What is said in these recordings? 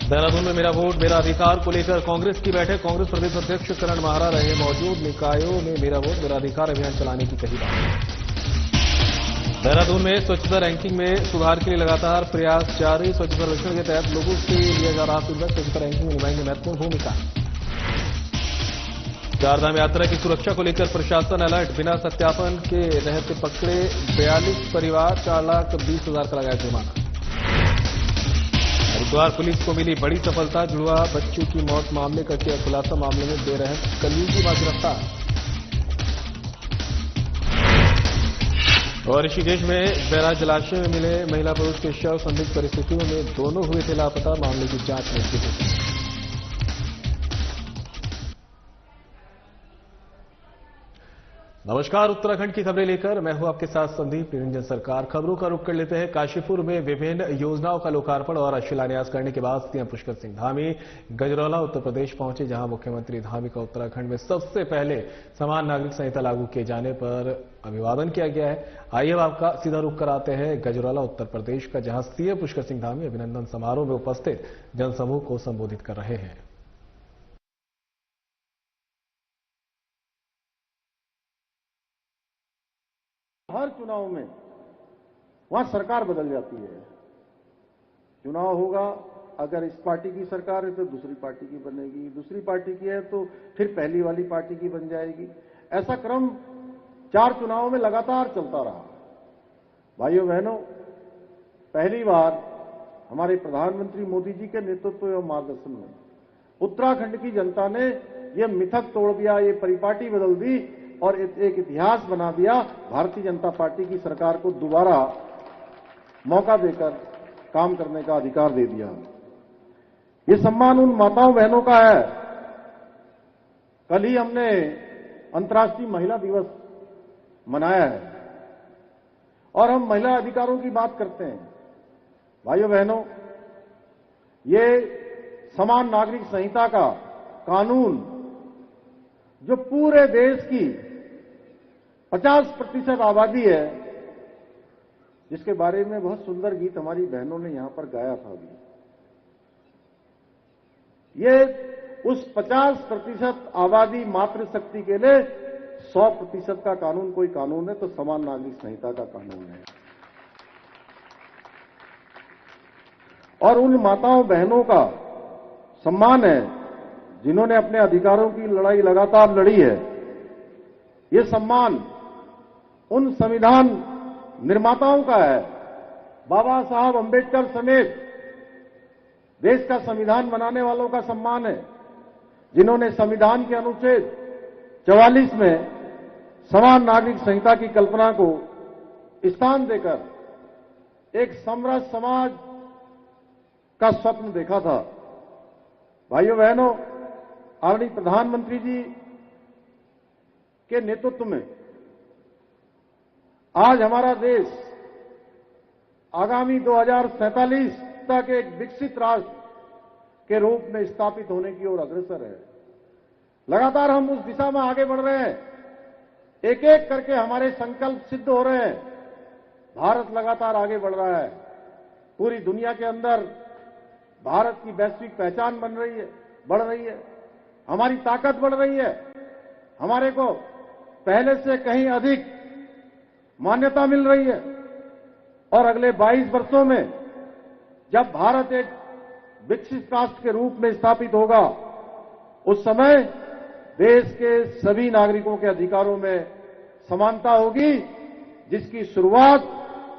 देहरादून में मेरा वोट मेरा अधिकार को लेकर कांग्रेस की बैठक। कांग्रेस प्रदेश अध्यक्ष करण माहरा रहे मौजूद। निकायों में मेरा वोट मेरा अधिकार अभियान चलाने की कही बात। देहरादून में स्वच्छता रैंकिंग में सुधार के लिए लगातार प्रयास जारी। स्वच्छ सर्वेक्षण के तहत लोगों से लिया जा रहा फीडबैक। स्वच्छता रैंकिंग में निभाएंगे महत्वपूर्ण भूमिका। चारधाम यात्रा की सुरक्षा को लेकर प्रशासन अलर्ट। बिना सत्यापन के रहते पकड़े 42 परिवार, 4,20,000 का लगाया जुर्माना। हरिद्वार पुलिस को मिली बड़ी सफलता। जुड़वा बच्चों की मौत मामले का किया खुलासा। मामले में बेरहम कलयुगी मां गिरफ्तार। और ऋषिकेश में बैराज जलाशय में मिले महिला पुरुष के शव। संदिग्ध परिस्थितियों में दोनों हुए थे लापता। मामले की जांच में जुटी। नमस्कार, उत्तराखंड की खबरें लेकर मैं हूं आपके साथ संदीप निरंजन सरकार। खबरों का रुख कर लेते हैं। काशीपुर में विभिन्न योजनाओं का लोकार्पण और शिलान्यास करने के बाद सीएम पुष्कर सिंह धामी गजरौला उत्तर प्रदेश पहुंचे, जहां मुख्यमंत्री धामी का उत्तराखंड में सबसे पहले समान नागरिक संहिता लागू किए जाने पर अभिवादन किया गया है। आइए अब आपका सीधा रुख कराते हैं गजरौला उत्तर प्रदेश का, जहां सीएम पुष्कर सिंह धामी अभिनंदन समारोह में उपस्थित जनसमूह को संबोधित कर रहे हैं। हर चुनाव में वहां सरकार बदल जाती है। चुनाव होगा, अगर इस पार्टी की सरकार है तो दूसरी पार्टी की बनेगी, दूसरी पार्टी की है तो फिर पहली वाली पार्टी की बन जाएगी। ऐसा क्रम 4 चुनावों में लगातार चलता रहा। भाइयों बहनों, पहली बार हमारे प्रधानमंत्री मोदी जी के नेतृत्व एवं मार्गदर्शन में उत्तराखंड की जनता ने यह मिथक तोड़ दिया, ये परिपाटी बदल दी और एक इतिहास बना दिया। भारतीय जनता पार्टी की सरकार को दोबारा मौका देकर काम करने का अधिकार दे दिया। ये सम्मान उन माताओं बहनों का है। कल ही हमने अंतर्राष्ट्रीय महिला दिवस मनाया है और हम महिला अधिकारों की बात करते हैं। भाइयों बहनों, ये समान नागरिक संहिता का कानून जो पूरे देश की 50% आबादी है, जिसके बारे में बहुत सुंदर गीत हमारी बहनों ने यहां पर गाया था अभी, ये उस 50% आबादी मातृशक्ति के लिए 100% का कानून कोई कानून है तो समान नागरिक संहिता का कानून है। और उन माताओं बहनों का सम्मान है जिन्होंने अपने अधिकारों की लड़ाई लगातार लड़ी है। ये सम्मान उन संविधान निर्माताओं का है, बाबा साहब अंबेडकर समेत देश का संविधान बनाने वालों का सम्मान है, जिन्होंने संविधान के अनुच्छेद 44 में समान नागरिक संहिता की कल्पना को स्थान देकर एक समरस समाज का स्वप्न देखा था। भाइयों बहनों, आदरणीय प्रधानमंत्री जी के नेतृत्व में आज हमारा देश आगामी 2047 तक एक विकसित राष्ट्र के रूप में स्थापित होने की ओर अग्रसर है। लगातार हम उस दिशा में आगे बढ़ रहे हैं। एक एक करके हमारे संकल्प सिद्ध हो रहे हैं। भारत लगातार आगे बढ़ रहा है। पूरी दुनिया के अंदर भारत की वैश्विक पहचान बढ़ रही है। हमारी ताकत बढ़ रही है। हमारे को पहले से कहीं अधिक मान्यता मिल रही है। और अगले 22 वर्षों में जब भारत एक विकसित राष्ट्र के रूप में स्थापित होगा, उस समय देश के सभी नागरिकों के अधिकारों में समानता होगी, जिसकी शुरुआत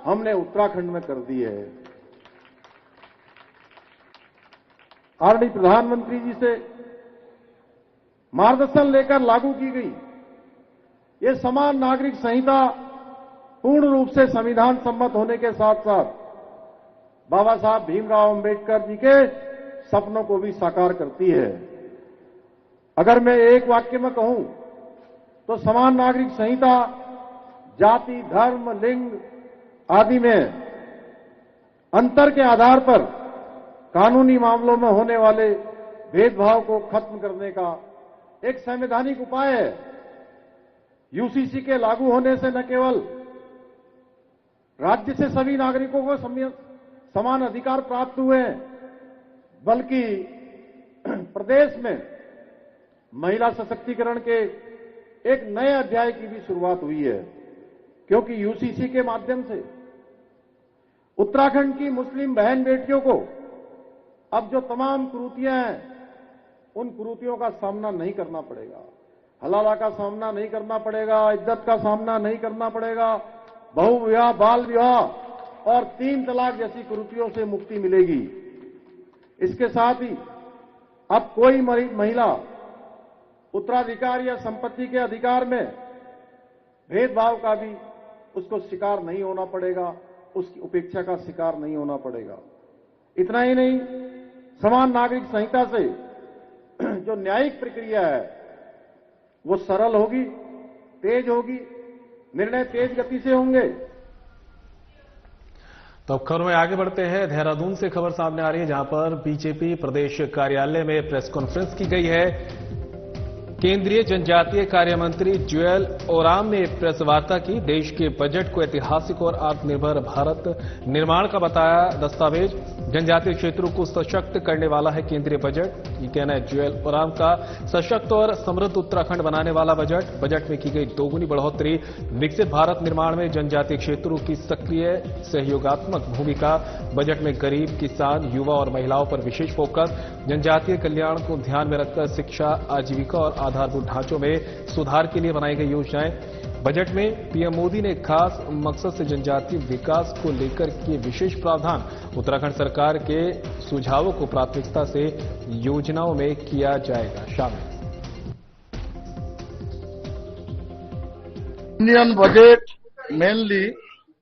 हमने उत्तराखंड में कर दी है। आदरणीय प्रधानमंत्री जी से मार्गदर्शन लेकर लागू की गई ये समान नागरिक संहिता पूर्ण रूप से संविधान सम्मत होने के साथ साथ बाबा साहब भीमराव अंबेडकर जी के सपनों को भी साकार करती है। अगर मैं एक वाक्य में कहूं तो समान नागरिक संहिता जाति, धर्म, लिंग आदि में अंतर के आधार पर कानूनी मामलों में होने वाले भेदभाव को खत्म करने का एक संवैधानिक उपाय है। यूसीसी के लागू होने से न केवल राज्य से सभी नागरिकों को समान अधिकार प्राप्त हुए हैं, बल्कि प्रदेश में महिला सशक्तिकरण के एक नए अध्याय की भी शुरुआत हुई है, क्योंकि यूसीसी के माध्यम से उत्तराखंड की मुस्लिम बहन बेटियों को अब जो तमाम कुरीतियां हैं, उन कुरीतियों का सामना नहीं करना पड़ेगा। हलाला का सामना नहीं करना पड़ेगा, इज्जत का सामना नहीं करना पड़ेगा, बहु विवाह, बाल विवाह और 3 तलाक जैसी कुरीतियों से मुक्ति मिलेगी। इसके साथ ही अब कोई महिला उत्तराधिकार या संपत्ति के अधिकार में भेदभाव का भी उसको शिकार नहीं होना पड़ेगा, उसकी उपेक्षा का शिकार नहीं होना पड़ेगा। इतना ही नहीं, समान नागरिक संहिता से जो न्यायिक प्रक्रिया है वो सरल होगी, तेज होगी, निर्णय तेज गति से होंगे। तो अब खबरों में आगे बढ़ते हैं। देहरादून से खबर सामने आ रही है, जहां पर बीजेपी प्रदेश कार्यालय में प्रेस कॉन्फ्रेंस की गई है। केंद्रीय जनजातीय कार्य मंत्री जुएल ओराम ने प्रेस वार्ता की। देश के बजट को ऐतिहासिक और आत्मनिर्भर भारत निर्माण का बताया दस्तावेज। जनजातीय क्षेत्रों को सशक्त करने वाला है केंद्रीय बजट, ये कहना है जुएल ओराम का। सशक्त और समृद्ध उत्तराखंड बनाने वाला बजट में की गई दोगुनी बढ़ोतरी। विकसित भारत निर्माण में जनजातीय क्षेत्रों की सक्रिय सहयोगात्मक भूमिका। बजट में गरीब, किसान, युवा और महिलाओं पर विशेष फोकस। जनजातीय कल्याण को ध्यान में रखकर शिक्षा, आजीविका और आधारभूत ढांचों में सुधार के लिए बनाई गई योजनाएं। बजट में पीएम मोदी ने खास मकसद से जनजातीय विकास को लेकर किए विशेष प्रावधान। उत्तराखंड सरकार के सुझावों को प्राथमिकता से योजनाओं में किया जाएगा शामिल।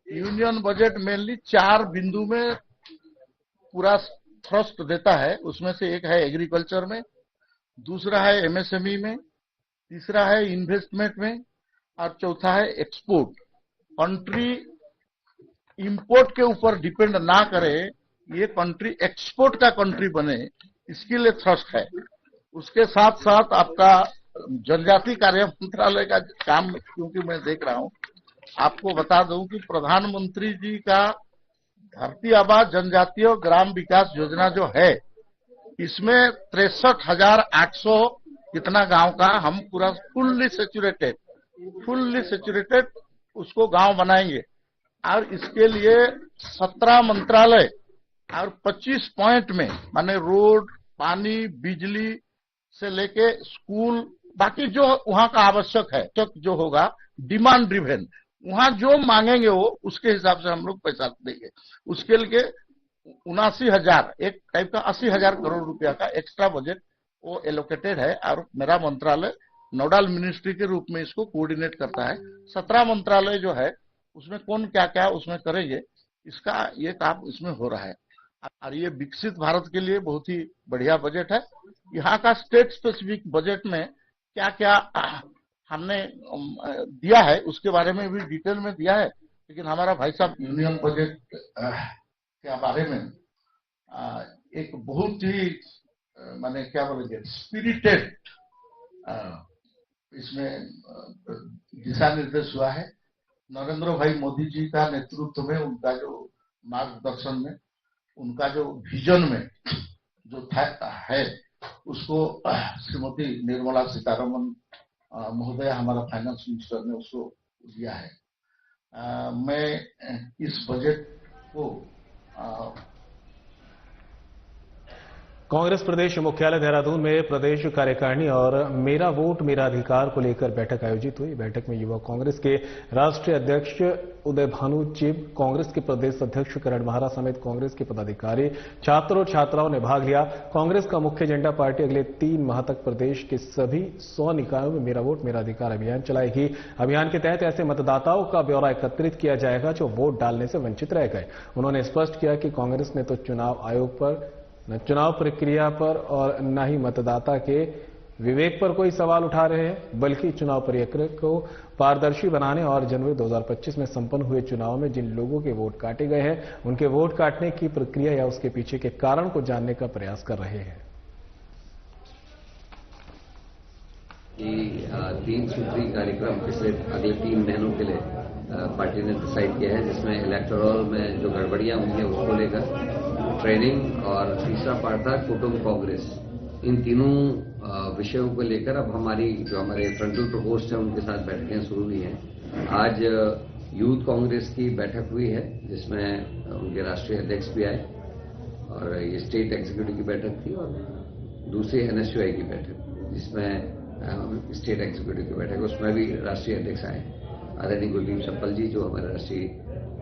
यूनियन बजट मेनली 4 बिंदु में पूरा थ्रस्ट देता है। उसमें से एक है एग्रीकल्चर में, दूसरा है एमएसएमई में, तीसरा है इन्वेस्टमेंट में और चौथा है एक्सपोर्ट। कंट्री इंपोर्ट के ऊपर डिपेंड ना करे, ये कंट्री एक्सपोर्ट का कंट्री बने, इसके लिए थ्रस्ट है। उसके साथ साथ आपका जनजातीय कार्य मंत्रालय का काम, क्योंकि मैं देख रहा हूं, आपको बता दूं कि प्रधानमंत्री जी का धरती आबा जनजातीय ग्राम विकास योजना जो है, इसमें 63,800 कितना गांव का हम पूरा फुल्ली सेचुरेटेड उसको गांव बनाएंगे। और इसके लिए 17 मंत्रालय और 25 पॉइंट में, माने रोड, पानी, बिजली से लेके स्कूल, बाकी जो वहां का आवश्यक है, तो जो होगा डिमांड ड्रिवेन, वहां जो मांगेंगे वो उसके हिसाब से हम लोग पैसा देंगे। उसके लिए 79,000, एक टाइप का 80,000 करोड़ रुपया का एक्स्ट्रा बजट वो एलोकेटेड है। और मेरा मंत्रालय नोडल मिनिस्ट्री के रूप में इसको कोऑर्डिनेट करता है। 17 मंत्रालय जो है उसमें कौन क्या क्या उसमें करेंगे, इसका ये काम इसमें हो रहा है। और ये विकसित भारत के लिए बहुत ही बढ़िया बजट है। यहाँ का स्टेट स्पेसिफिक बजट में क्या क्या हमने दिया है उसके बारे में भी डिटेल में दिया है। लेकिन हमारा भाई साहब यूनियन बजट के बारे में एक बहुत ही माने क्या बोलेंगे स्पिरिटेड इसमें दिशा निर्देश हुआ है। नरेंद्र भाई मोदी जी का नेतृत्व में, उनका जो मार्गदर्शन में, उनका जो विजन में जो है, उसको श्रीमती निर्मला सीतारमण महोदय, हमारा फाइनेंस मिनिस्टर ने उसको दिया है। मैं इस बजट को कांग्रेस प्रदेश मुख्यालय देहरादून में प्रदेश कार्यकारिणी और मेरा वोट मेरा अधिकार को लेकर बैठक आयोजित हुई। बैठक में युवा कांग्रेस के राष्ट्रीय अध्यक्ष उदय भानु चिब, कांग्रेस के प्रदेश अध्यक्ष करण महारा समेत कांग्रेस के पदाधिकारी, छात्र और छात्राओं ने भाग लिया। कांग्रेस का मुख्य एजेंडा पार्टी अगले 3 माह तक प्रदेश के सभी 100 निकायों में मेरा वोट मेरा अधिकार अभियान चलाएगी। अभियान के तहत ऐसे मतदाताओं का ब्यौरा एकत्रित किया जाएगा जो वोट डालने से वंचित रह गए। उन्होंने स्पष्ट किया कि कांग्रेस ने तो चुनाव आयोग पर, न चुनाव प्रक्रिया पर और न ही मतदाता के विवेक पर कोई सवाल उठा रहे हैं, बल्कि चुनाव प्रक्रिया को पारदर्शी बनाने और जनवरी 2025 में संपन्न हुए चुनाव में जिन लोगों के वोट काटे गए हैं, उनके वोट काटने की प्रक्रिया या उसके पीछे के कारण को जानने का प्रयास कर रहे हैं। 3 सूत्री कार्यक्रम पिछले अगले 3 महीनों के लिए पार्टी ने डिसाइड किया है, जिसमें इलेक्टोरल में जो गड़बड़ियां हुई है उसको लेकर ट्रेनिंग और तीसरा पार्ट था कुटुंब कांग्रेस। इन तीनों विषयों को लेकर अब हमारे फ्रंटल प्रकोष्ठ है उनके साथ बैठकें शुरू हुई हैं। आज यूथ कांग्रेस की बैठक हुई है जिसमें उनके राष्ट्रीय अध्यक्ष भी आए और ये स्टेट एग्जीक्यूटिव की बैठक थी और दूसरी एनएसयूआई की बैठक जिसमें स्टेट एग्जीक्यूटिव की बैठक उसमें भी राष्ट्रीय अध्यक्ष आए। आदरणीय गुरदीप सप्पल जी जो हमारे राष्ट्रीय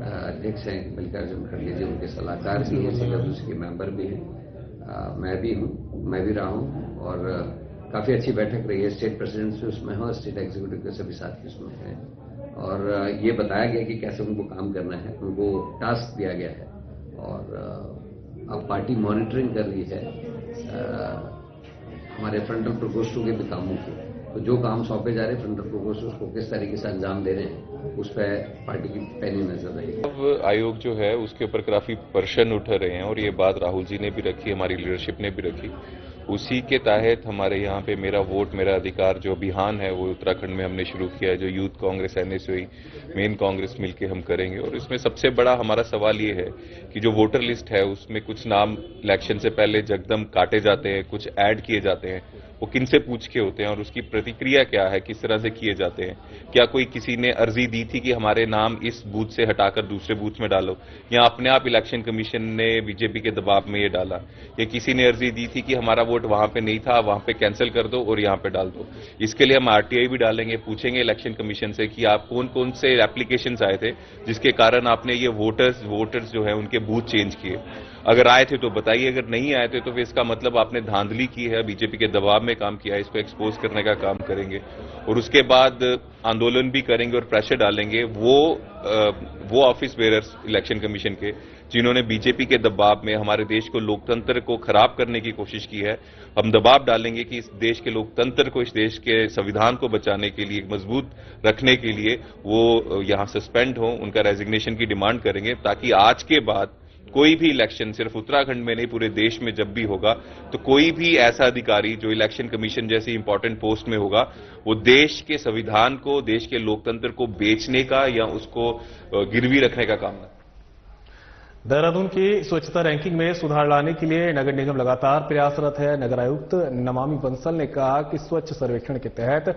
अध्यक्ष हैं, मल्लिकार्जुन खड़गे जी उनके सलाहकार भी हैं, CWC के मेंबर भी हैं, मैं भी रहा हूं और काफी अच्छी बैठक रही है। स्टेट प्रेसिडेंट भी उसमें है और स्टेट एग्जीक्यूटिव के सभी साथी उसमें हैं और ये बताया गया कि कैसे उनको काम करना है, उनको टास्क दिया गया है और अब पार्टी मॉनिटरिंग कर रही है हमारे फ्रंटल प्रकोष्ठों के भी कामों की। तो जो काम सौंपे जा रहे हैं फ्रंटल प्रकोष्ठ उसको किस तरीके से अंजाम दे रहे हैं उस पर पार्टी की पैनी नजर रहेगी। अब आयोग जो है उसके ऊपर काफी प्रश्न उठ रहे हैं और ये बात राहुल जी ने भी रखी, हमारी लीडरशिप ने भी रखी। उसी के तहत हमारे यहाँ पे मेरा वोट मेरा अधिकार जो अभियान है वो उत्तराखंड में हमने शुरू किया है, जो youth Congress NSUI main Congress मिलके हम करेंगे। और इसमें सबसे बड़ा हमारा सवाल ये है कि जो वोटर लिस्ट है उसमें कुछ नाम इलेक्शन से पहले जगदम काटे जाते हैं, कुछ ऐड किए जाते हैं, वो किनसे पूछ के होते हैं और उसकी प्रतिक्रिया क्या है, किस तरह से किए जाते हैं। क्या कोई किसी ने अर्जी दी थी कि हमारे नाम इस बूथ से हटाकर दूसरे बूथ में डालो, या अपने आप इलेक्शन कमीशन ने बीजेपी के दबाव में ये डाला, या किसी ने अर्जी दी थी कि हमारा वोट वहां पे नहीं था वहां पे कैंसिल कर दो और यहां पे डाल दो। इसके लिए हम आरटीआई भी डालेंगे, पूछेंगे इलेक्शन कमीशन से कि आप कौन कौन से एप्लीकेशंस आए थे जिसके कारण आपने ये वोटर्स जो है उनके बूथ चेंज किए। अगर आए थे तो बताइए, अगर नहीं आए थे तो फिर इसका मतलब आपने धांधली की है, बीजेपी के दबाव में काम किया है। इसको एक्सपोज करने का काम करेंगे और उसके बाद आंदोलन भी करेंगे और प्रेशर डालेंगे वो ऑफिस बेयरर्स इलेक्शन कमीशन के जिन्होंने बीजेपी के दबाव में हमारे देश को लोकतंत्र को खराब करने की कोशिश की है। हम दबाव डालेंगे कि इस देश के लोकतंत्र को, इस देश के संविधान को बचाने के लिए, मजबूत रखने के लिए वो यहां सस्पेंड हो, उनका रेजिग्नेशन की डिमांड करेंगे ताकि आज के बाद कोई भी इलेक्शन सिर्फ उत्तराखंड में नहीं पूरे देश में जब भी होगा तो कोई भी ऐसा अधिकारी जो इलेक्शन कमीशन जैसी इंपॉर्टेंट पोस्ट में होगा वो देश के संविधान को, देश के लोकतंत्र को बेचने का या उसको गिरवी रखने का काम न। देहरादून की स्वच्छता रैंकिंग में सुधार लाने के लिए नगर निगम लगातार प्रयासरत है। नगर आयुक्त नमामि बंसल ने कहा कि स्वच्छ सर्वेक्षण के तहत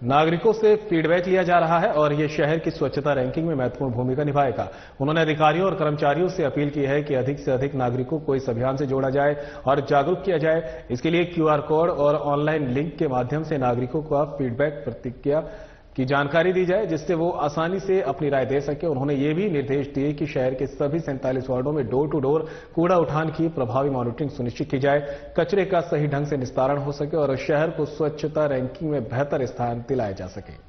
नागरिकों से फीडबैक लिया जा रहा है और ये शहर की स्वच्छता रैंकिंग में महत्वपूर्ण भूमिका निभाएगा। उन्होंने अधिकारियों और कर्मचारियों से अपील की है कि अधिक से अधिक नागरिकों को इस अभियान से जोड़ा जाए और जागरूक किया जाए। इसके लिए QR कोड और ऑनलाइन लिंक के माध्यम से नागरिकों को फीडबैक प्रतिक्रिया की जानकारी दी जाए जिससे वो आसानी से अपनी राय दे सके। उन्होंने ये भी निर्देश दिए कि शहर के सभी 47 वार्डों में डोर टू डोर कूड़ा उठान की प्रभावी मॉनिटरिंग सुनिश्चित की जाए, कचरे का सही ढंग से निस्तारण हो सके और शहर को स्वच्छता रैंकिंग में बेहतर स्थान दिलाया जा सके।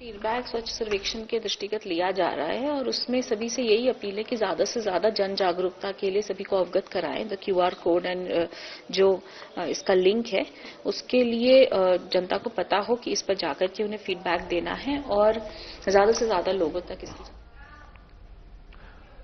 फीडबैक स्वच्छ सर्वेक्षण के दृष्टिगत लिया जा रहा है और उसमें सभी से यही अपील है कि ज्यादा से ज्यादा जन जागरूकता के लिए सभी को अवगत कराएं। द QR कोड एंड जो इसका लिंक है उसके लिए जनता को पता हो कि इस पर जाकर के उन्हें फीडबैक देना है और ज्यादा से ज्यादा लोगों तक इसकी।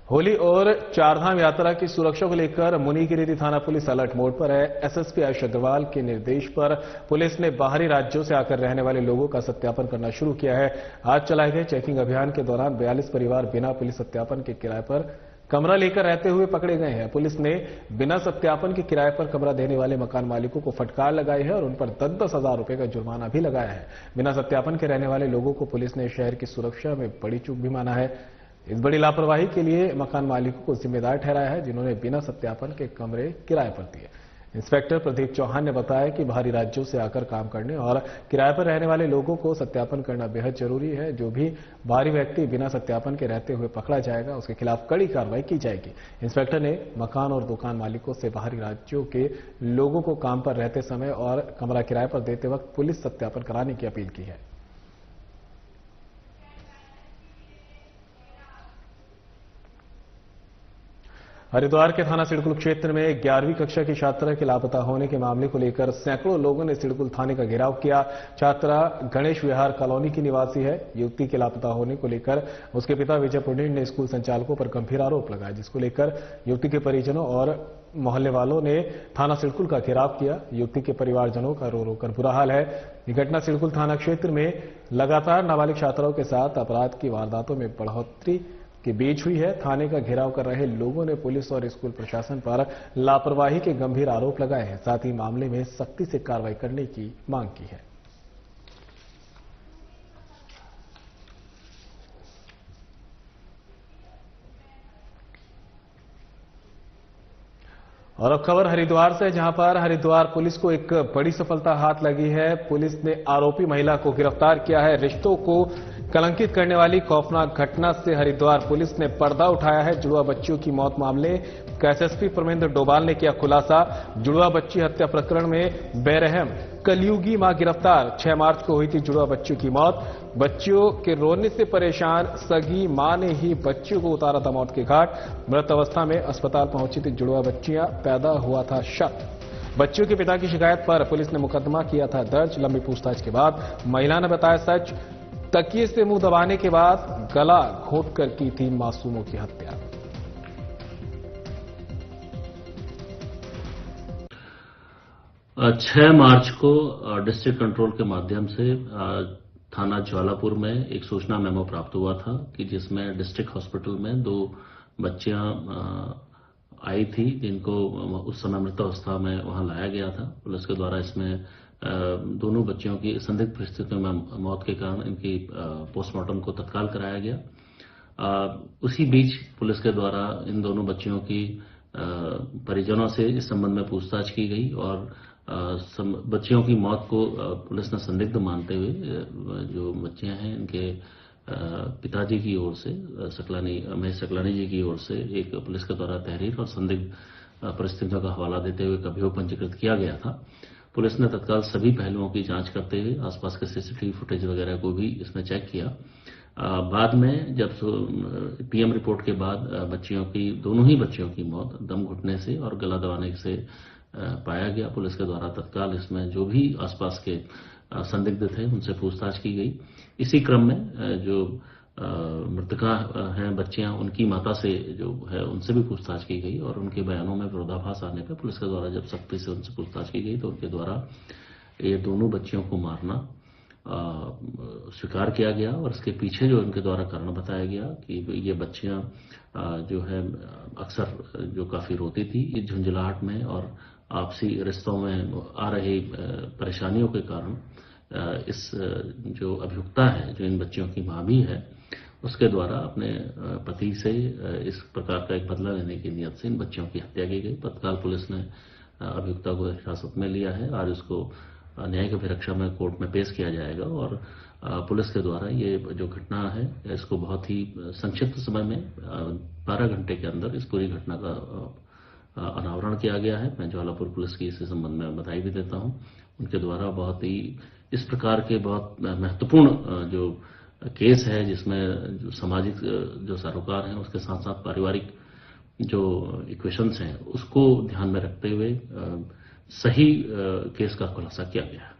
होली और चारधाम यात्रा की सुरक्षा को लेकर मुनिगिरिधि थाना पुलिस अलर्ट मोड पर है। एसएसपी आयुष अग्रवाल के निर्देश पर पुलिस ने बाहरी राज्यों से आकर रहने वाले लोगों का सत्यापन करना शुरू किया है। आज चलाए गए चेकिंग अभियान के दौरान 42 परिवार बिना पुलिस सत्यापन के किराए पर कमरा लेकर रहते हुए पकड़े गए हैं। पुलिस ने बिना सत्यापन के किराए पर कमरा देने वाले मकान मालिकों को फटकार लगाई है और उन पर 10-10 हजार रुपए का जुर्माना भी लगाया है। बिना सत्यापन के रहने वाले लोगों को पुलिस ने शहर की सुरक्षा में बड़ी चूक भी माना है। इस बड़ी लापरवाही के लिए मकान मालिकों को जिम्मेदार ठहराया है जिन्होंने बिना सत्यापन के कमरे किराए पर दिए। इंस्पेक्टर प्रदीप चौहान ने बताया कि बाहरी राज्यों से आकर काम करने और किराए पर रहने वाले लोगों को सत्यापन करना बेहद जरूरी है। जो भी बाहरी व्यक्ति बिना सत्यापन के रहते हुए पकड़ा जाएगा उसके खिलाफ कड़ी कार्रवाई की जाएगी। इंस्पेक्टर ने मकान और दुकान मालिकों से बाहरी राज्यों के लोगों को काम पर रहते समय और कमरा किराए पर देते वक्त पुलिस सत्यापन कराने की अपील की है। हरिद्वार के थाना सिडकुल क्षेत्र में 11वीं कक्षा की छात्रा के लापता होने के मामले को लेकर सैकड़ों लोगों ने सिडकुल थाने का घेराव किया। छात्रा गणेश विहार कॉलोनी की निवासी है। युवती के लापता होने को लेकर उसके पिता विजय पुण्य ने स्कूल संचालकों पर गंभीर आरोप लगाया, जिसको लेकर युवती के परिजनों और मोहल्ले वालों ने थाना सिडकुल का घेराव किया। युवती के परिवारजनों का रो रो कर बुरा हाल है। ये घटना सिडकुल थाना क्षेत्र में लगातार नाबालिग छात्राओं के साथ अपराध की वारदातों में बढ़ोतरी के बीच हुई है। थाने का घेराव कर रहे लोगों ने पुलिस और स्कूल प्रशासन पर लापरवाही के गंभीर आरोप लगाए हैं। साथ ही मामले में सख्ती से कार्रवाई करने की मांग की है। और अब खबर हरिद्वार से, जहां पर हरिद्वार पुलिस को एक बड़ी सफलता हाथ लगी है। पुलिस ने आरोपी महिला को गिरफ्तार किया है। रिश्तों को कलंकित करने वाली खौफनाक घटना से हरिद्वार पुलिस ने पर्दा उठाया है। जुड़वा बच्चियों की मौत मामले का एसएसपी परमेंद्र डोभाल ने किया खुलासा। जुड़वा बच्ची हत्या प्रकरण में बेरहम कलयुगी मां गिरफ्तार। 6 मार्च को हुई थी जुड़वा बच्चियों की मौत। बच्चियों के रोने से परेशान सगी मां ने ही बच्चियों को उतारा था मौत के घाट। मृत अवस्था में अस्पताल पहुंची थी जुड़वा बच्चियां। पैदा हुआ था शक। बच्चियों के पिता की शिकायत पर पुलिस ने मुकदमा किया था दर्ज। लंबी पूछताछ के बाद महिला ने बताया सच। तकिए से मुंह दबाने के बाद गला घोंटकर की थी मासूमों की हत्या। 6 मार्च को डिस्ट्रिक्ट कंट्रोल के माध्यम से थाना ज्वालापुर में एक सूचना मेमो प्राप्त हुआ था कि जिसमें डिस्ट्रिक्ट हॉस्पिटल में 2 बच्चियां आई थी जिनको उस समय मृत अवस्था में वहां लाया गया था। पुलिस के द्वारा इसमें दोनों बच्चियों की संदिग्ध परिस्थितियों में मौत के कारण इनकी पोस्टमार्टम को तत्काल कराया गया। उसी बीच पुलिस के द्वारा इन दोनों बच्चियों की परिजनों से इस संबंध में पूछताछ की गई और बच्चियों की मौत को पुलिस ने संदिग्ध मानते हुए जो बच्चियां हैं इनके पिताजी की ओर से महेश सकलानी जी की ओर से एक पुलिस के द्वारा तहरीर और संदिग्ध परिस्थितियों का हवाला देते हुए एक अभियोग पंजीकृत किया गया था। पुलिस ने तत्काल सभी पहलुओं की जांच करते हुए आसपास के सीसीटीवी फुटेज वगैरह को भी इसमें चेक किया। बाद में जब पीएम रिपोर्ट के बाद दोनों ही बच्चियों की मौत दम घुटने से और गला दबाने से पाया गया। पुलिस के द्वारा तत्काल इसमें जो भी आसपास के संदिग्ध थे उनसे पूछताछ की गई। इसी क्रम में जो मृतका हैं बच्चियां, उनकी माता से जो है उनसे भी पूछताछ की गई और उनके बयानों में विरोधाभास आने पर पुलिस के द्वारा जब सख्ती से उनसे पूछताछ की गई तो उनके द्वारा ये दोनों बच्चियों को मारना स्वीकार किया गया और इसके पीछे जो उनके द्वारा कारण बताया गया कि ये बच्चियां जो है अक्सर जो काफी रोती थी इस झुंझलाहट में और आपसी रिश्तों में आ रही परेशानियों के कारण इस जो अभियुक्ता है जो इन बच्चियों की मां भी है उसके द्वारा अपने पति से इस प्रकार का एक बदला लेने की नियत से इन बच्चियों की हत्या की गई। तत्काल पुलिस ने अभियुक्ता को हिरासत में लिया है और इसको न्यायिक अभिरक्षा में कोर्ट में पेश किया जाएगा और पुलिस के द्वारा ये जो घटना है इसको बहुत ही संक्षिप्त समय में 12 घंटे के अंदर इस पूरी घटना का अनावरण किया गया है। मैं ज्वालापुर पुलिस की इस संबंध में बधाई भी देता हूं। उनके द्वारा बहुत ही इस प्रकार के बहुत महत्वपूर्ण जो केस है जिसमें जो सामाजिक जो सरोकार हैं उसके साथ साथ पारिवारिक जो इक्वेशंस हैं उसको ध्यान में रखते हुए सही केस का खुलासा किया गया है।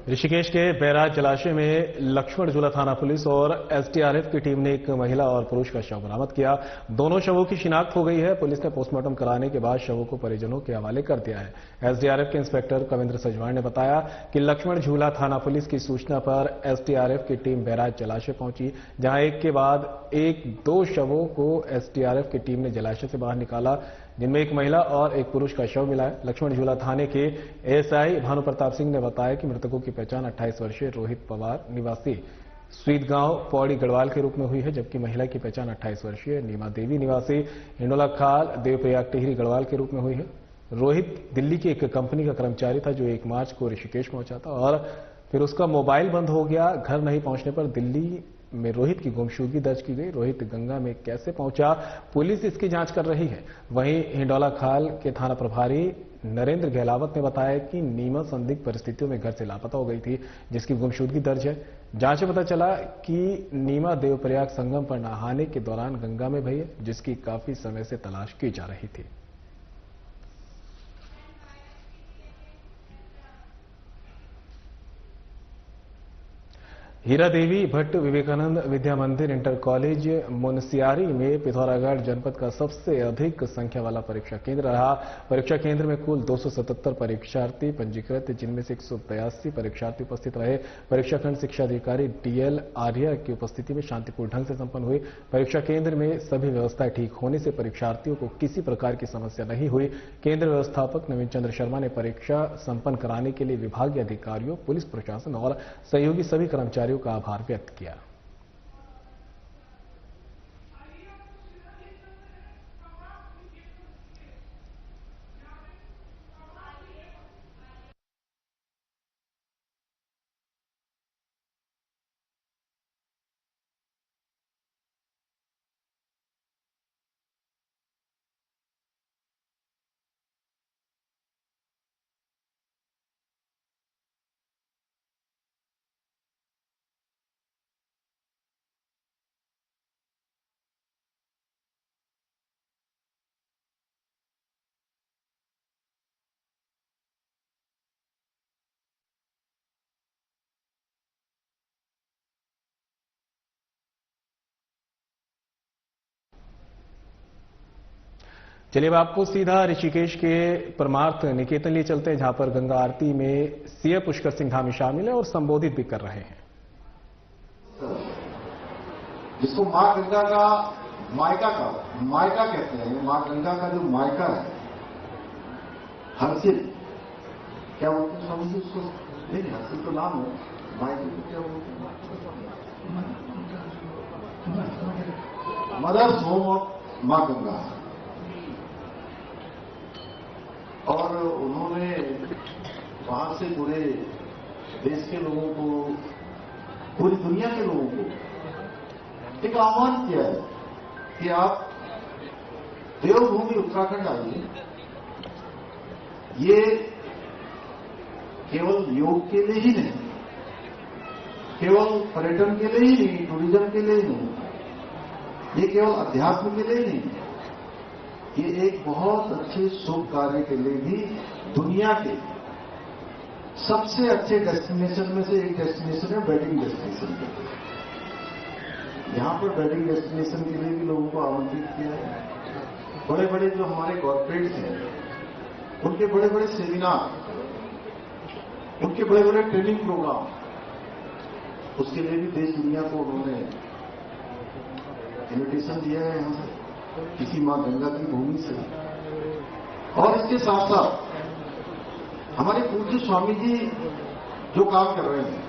ऋषिकेश के बैराज जलाशय में लक्ष्मण झूला थाना पुलिस और एसडीआरएफ की टीम ने एक महिला और पुरुष का शव बरामद किया। दोनों शवों की शिनाख्त हो गई है। पुलिस ने पोस्टमार्टम कराने के बाद शवों को परिजनों के हवाले कर दिया है। एसडीआरएफ के इंस्पेक्टर कविंद्र सजवाण ने बताया कि लक्ष्मण झूला थाना पुलिस की सूचना पर एसडीआरएफ की टीम बैराज जलाशय पहुंची, जहां एक के बाद एक 2 शवों को एसडीआरएफ की टीम ने जलाशय से बाहर निकाला, जिनमें एक महिला और एक पुरुष का शव मिला है। लक्ष्मण झूला थाने के एएसआई भानु प्रताप सिंह ने बताया कि मृतकों की पहचान 28 वर्षीय रोहित पवार निवासी स्वीत गांव पौड़ी गढ़वाल के रूप में हुई है, जबकि महिला की पहचान 28 वर्षीय नीमा देवी निवासी हिंडोला खाल देवप्रयाग टिहरी गढ़वाल के रूप में हुई है। रोहित दिल्ली की एक कंपनी का कर्मचारी था जो 1 मार्च को ऋषिकेश पहुंचा था और फिर उसका मोबाइल बंद हो गया। घर नहीं पहुंचने पर दिल्ली में रोहित की गुमशुदगी दर्ज की गई। रोहित गंगा में कैसे पहुंचा, पुलिस इसकी जांच कर रही है। वहीं हिंडोला खाल के थाना प्रभारी नरेंद्र गहलावत ने बताया कि नीमा संदिग्ध परिस्थितियों में घर से लापता हो गई थी, जिसकी गुमशुदगी दर्ज है। जांच में पता चला कि नीमा देवप्रयाग संगम पर नहाने के दौरान गंगा में बही है, जिसकी काफी समय से तलाश की जा रही थी। हीरा देवी भट्ट विवेकानंद विद्या मंदिर इंटर कॉलेज मुनस्यारी में पिथौरागढ़ जनपद का सबसे अधिक संख्या वाला परीक्षा केंद्र रहा। परीक्षा केंद्र में कुल 277 परीक्षार्थी पंजीकृत, जिनमें से 182 परीक्षार्थी उपस्थित रहे। परीक्षा खंड शिक्षा अधिकारी DL आर्या की उपस्थिति में शांतिपूर्ण ढंग से संपन्न हुई। परीक्षा केंद्र में सभी व्यवस्थाएं ठीक होने से परीक्षार्थियों को किसी प्रकार की समस्या नहीं हुई। केंद्र व्यवस्थापक नवीन चंद्र शर्मा ने परीक्षा संपन्न कराने के लिए विभागीय अधिकारियों, पुलिस प्रशासन और सहयोगी सभी कर्मचारियों का आभार व्यक्त किया। चलिए अब आपको सीधा ऋषिकेश के परमार्थ निकेतन लिए चलते हैं, जहां पर गंगा आरती में सीएम पुष्कर सिंह धामी शामिल है और संबोधित भी कर रहे हैं। जिसको मां गंगा का मायका कहते हैं, मां गंगा का जो मायका है, हर्षिल क्या बोलते हैं स्वामी जी उसको? नहीं, हर्षिल तो नाम है, मायके को क्या बोलते हैं? मदर्स होम ऑफ मां गंगा। और उन्होंने वहां से पूरे देश के लोगों को, पूरी दुनिया के लोगों को एक आह्वान किया है कि आप देवभूमि उत्तराखंड आइए। ये केवल योग के लिए ही नहीं, केवल पर्यटन के लिए ही नहीं, टूरिज्म के लिए ही नहीं, ये केवल अध्यात्म के लिए नहीं, ये एक बहुत अच्छे शुभ कार्य के लिए भी दुनिया के सबसे अच्छे डेस्टिनेशन में से एक डेस्टिनेशन है, वेडिंग डेस्टिनेशन। यहां पर वेडिंग डेस्टिनेशन के लिए भी लोगों को आमंत्रित किया है। बड़े बड़े जो हमारे कॉर्पोरेट्स हैं, उनके बड़े बड़े सेमिनार, उनके बड़े बड़े ट्रेनिंग प्रोग्राम, उसके लिए भी देश दुनिया को उन्होंने इन्विटेशन दिया है यहां से, किसी मां गंगा की भूमि से। और इसके साथ साथ हमारे पूज्य स्वामी जी जो काम कर रहे हैं,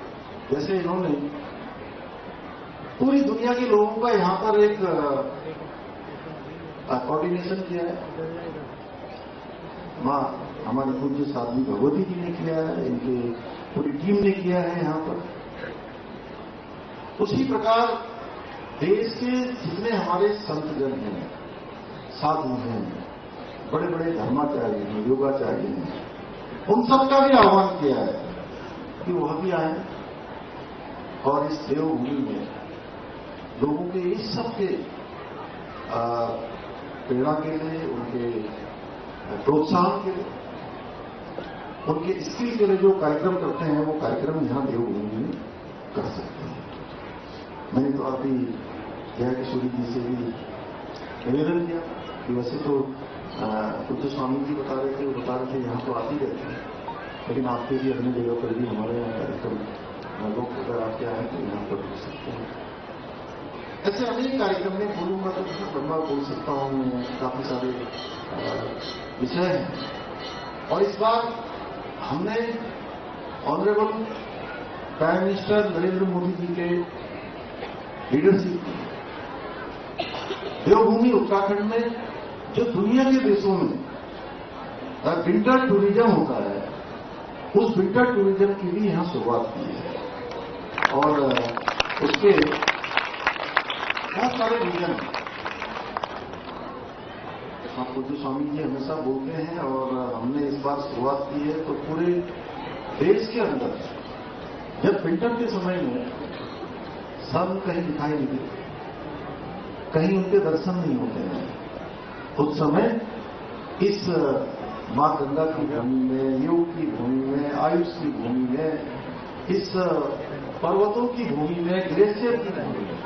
जैसे इन्होंने पूरी दुनिया के लोगों का यहां पर एक कोऑर्डिनेशन किया है। मां हमारे पूज्य साध्वी भगवती जी ने किया है, इनके पूरी टीम ने किया है यहां पर। उसी प्रकार देश के जितने हमारे संतजन हैं, साधु हैं, बड़े बड़े धर्माचार्य हैं, योगाचार्य हैं, उन सबका भी आह्वान किया है कि वह भी आए और इस देवभूमि में लोगों के इस सबके प्रेरणा के लिए, उनके प्रोत्साहन के लिए, उनके स्किल के लिए जो कार्यक्रम करते हैं, वो कार्यक्रम यहां देवभूमि में कर सकते हैं। मैंने तो अभी जया किशोरी जी से भी निवेदन किया कि वैसे तो पूज्य स्वामी जी बता रहे थे यहाँ तो आते ही रहते हैं, लेकिन आपके भी अन्य जगह पर भी हमारे यहाँ कार्यक्रम लोग अगर आपके आए तो यहाँ पर पूछ सकते हैं। ऐसे अनेक कार्यक्रम में बोलूंगा तो लंबा बोल सकता हूँ, काफी सारे विषय हैं। और इस बार हमने honourable prime minister Narendra Modi ji के लीडरशिप देवभूमि उत्तराखंड में, जो दुनिया के देशों में विंटर टूरिज्म होता है, उस विंटर टूरिज्म की भी यहां शुरुआत की है। और उसके बहुत सारे रीजन आपको जो स्वामी जी हमेशा बोलते हैं, और हमने इस बार शुरुआत की है। तो पूरे देश के अंदर जब विंटर के समय में सन कहीं दिखाई नहीं देते, कहीं उनके दर्शन नहीं होते हैं, उस समय इस मां गंगा की भूमि में, योग की भूमि में, आयुष की भूमि में इस पर्वतों की भूमि में, ग्लेशियर की भूमि में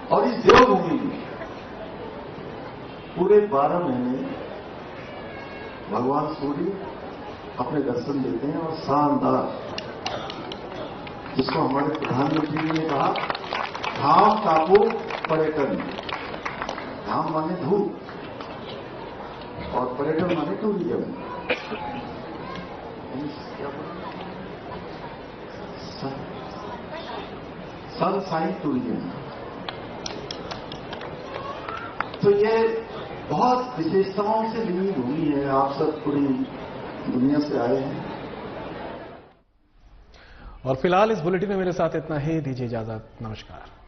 और इस देवभूमि में पूरे 12 महीने भगवान सूर्य अपने दर्शन देते हैं और शानदार, जिसको हमारे प्रधानमंत्री जी ने कहा, धाम टापू पर्यटन। धाम माने धूप और पर्यटन माने टूरिज्म। Sunshine tourism. तो ये बहुत विशेषताओं से जुड़ी भूमि है। आप सब पूरी दुनिया से आए हैं। और फिलहाल इस बुलेटिन में मेरे साथ इतना ही। दीजिए इजाजत। नमस्कार।